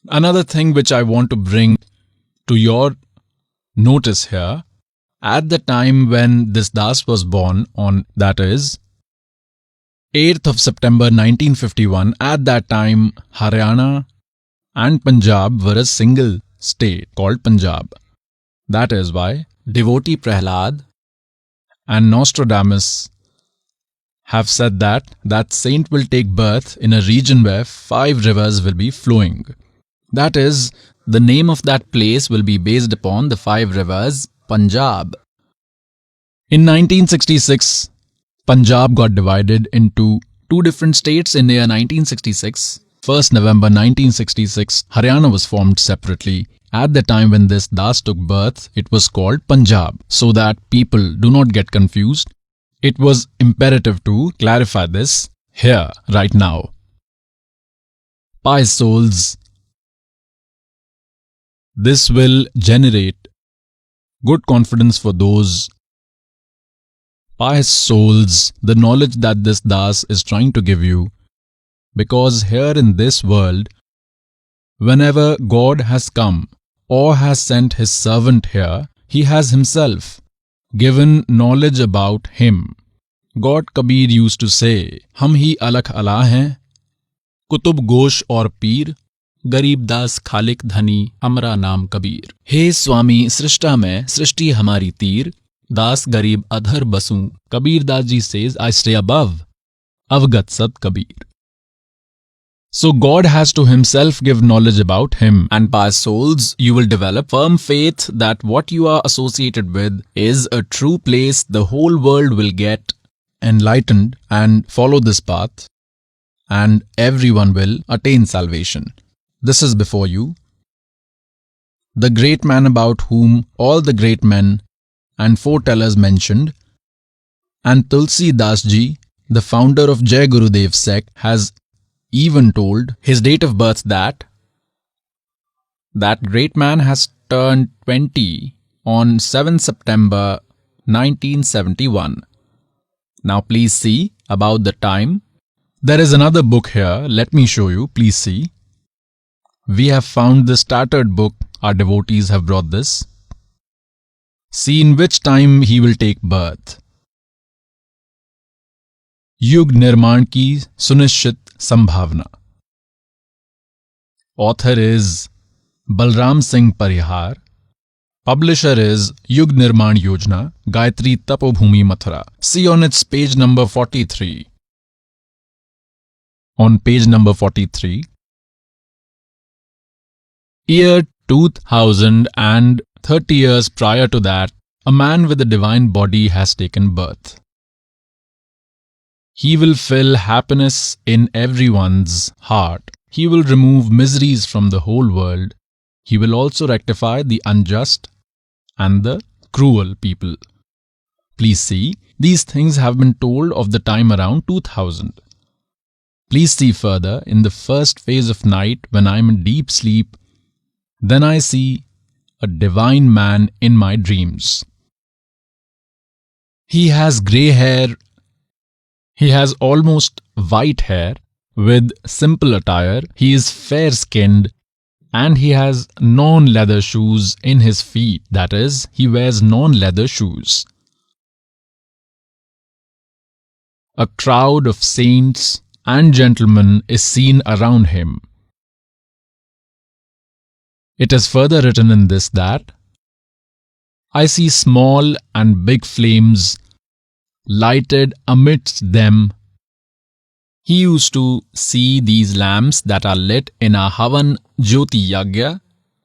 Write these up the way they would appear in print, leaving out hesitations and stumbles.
Another thing which I want to bring to your notice here, at the time when this Das was born, on that is 8th of September 1951, at that time Haryana and Punjab were a single state called Punjab. That is why devotee Prahlad and Nostradamus have said that saint will take birth in a region where 5 rivers will be flowing. That is, the name of that place will be based upon the 5 rivers, Punjab. In 1966, Punjab got divided into 2 different states in the year 1966. 1st November 1966, Haryana was formed separately. At the time when this Das took birth, it was called Punjab. So that people do not get confused, it was imperative to clarify this here, right now. Pious souls, this will generate good confidence for those pious souls, the knowledge that this Das is trying to give you. Because here in this world, whenever God has come or has sent his servant here, he has himself given knowledge about him. God Kabir used to say, हम ही अलख अला हैं, कुतुब गोश और पीर, गरीब दास खालिक धनी, हमरा नाम कबीर. हे स्वामी, सृष्टा में सृष्टि हमारी तीर, दास गरीब अधर बसूं. Kabir Das ji says, I stay above, avgat sat Kabir. So God has to himself give knowledge about him, and by souls you will develop firm faith that what you are associated with is a true place. The whole world will get enlightened and follow this path, and everyone will attain salvation. This is before you, the great man about whom all the great men and foretellers mentioned, and Tulsi Das ji, the founder of Jai Gurudev sect, has even told his date of birth that great man has turned 20 on 7 September 1971. Now please see about the time. There is another book here. Let me show you. Please see. We have found this tattered book. Our devotees have brought this. See in which time he will take birth. Yug Nirman ki Sunishchit Sambhavna. Author is Balram Singh Parihar. Publisher is Yug Nirman Yojana, Gayatri Tapobhumi Mathura. See on its page number 43. On page number 43. Year 2000 and 30 years prior to that, a man with a divine body has taken birth. He will fill happiness in everyone's heart. He will remove miseries from the whole world. He will also rectify the unjust and the cruel people. Please see, these things have been told of the time around 2000. Please see further, in the first phase of night when I am in deep sleep, then I see a divine man in my dreams. He has grey hair. He has almost white hair with simple attire. He is fair-skinned and he has non-leather shoes in his feet. That is, he wears non-leather shoes. A crowd of saints and gentlemen is seen around him. It is further written in this that I see small and big flames lighted amidst them. He used to see these lamps that are lit in a Havan Jyoti Yagya.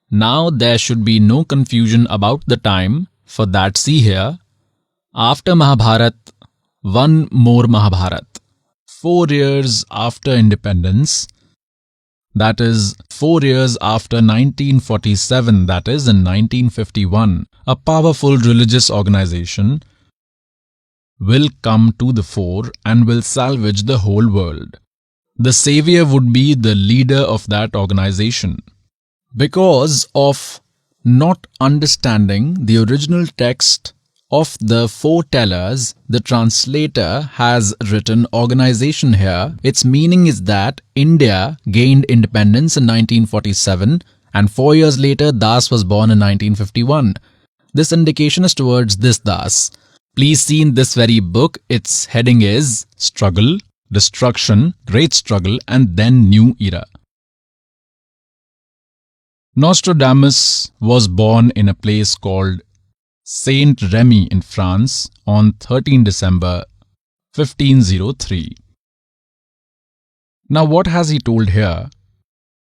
Now there should be no confusion about the time, for that see here, after Mahabharat, one more Mahabharat. 4 years after independence, that is 4 years after 1947, that is in 1951, a powerful religious organization will come to the fore and will salvage the whole world. The savior would be the leader of that organization. Because of not understanding the original text of the foretellers, the translator has written organization here. Its meaning is that India gained independence in 1947 and 4 years later Das was born in 1951. This indication is towards this Das. Please see in this very book, its heading is Struggle, Destruction, Great Struggle and then New Era. Nostradamus was born in a place called Saint Remy in France on 13 December 1503. Now what has he told here?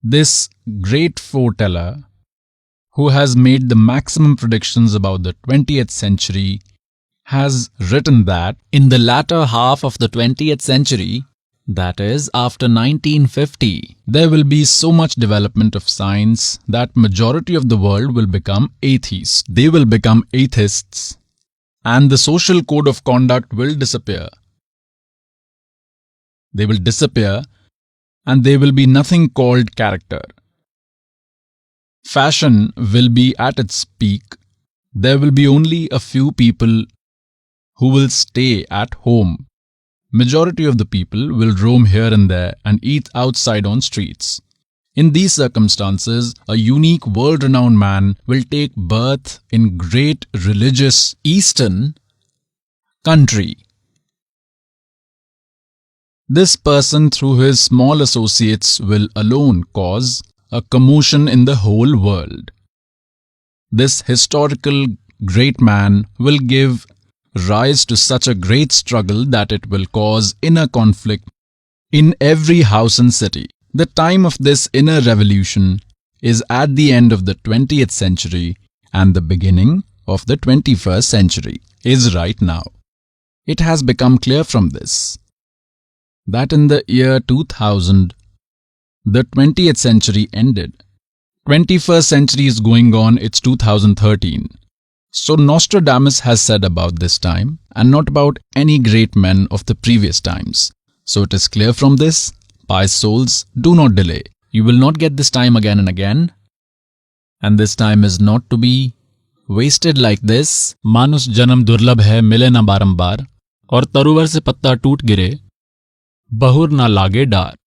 This great foreteller who has made the maximum predictions about the 20th century has written that in the latter half of the 20th century, that is, after 1950, there will be so much development of science that majority of the world will become atheists. They will become atheists and the social code of conduct will disappear. They will disappear and there will be nothing called character. Fashion will be at its peak. There will be only a few people who will stay at home. Majority of the people will roam here and there and eat outside on streets. In these circumstances, a unique world-renowned man will take birth in great religious Eastern country. This person through his small associates will alone cause a commotion in the whole world. This historical great man will give rise to such a great struggle that it will cause inner conflict in every house and city. The time of this inner revolution is at the end of the 20th century and the beginning of the 21st century is right now. It has become clear from this that in the year 2000, the 20th century ended. 21st century is going on, it's 2013. So Nostradamus has said about this time and not about any great men of the previous times. So it is clear from this, pious souls, do not delay. You will not get this time again and again. And this time is not to be wasted like this. मानुष जन्म दुर्लभ है, मिले ना बारंबार, और तरुवर से पत्ता टूट गिरे, बहुर ना लागे डार.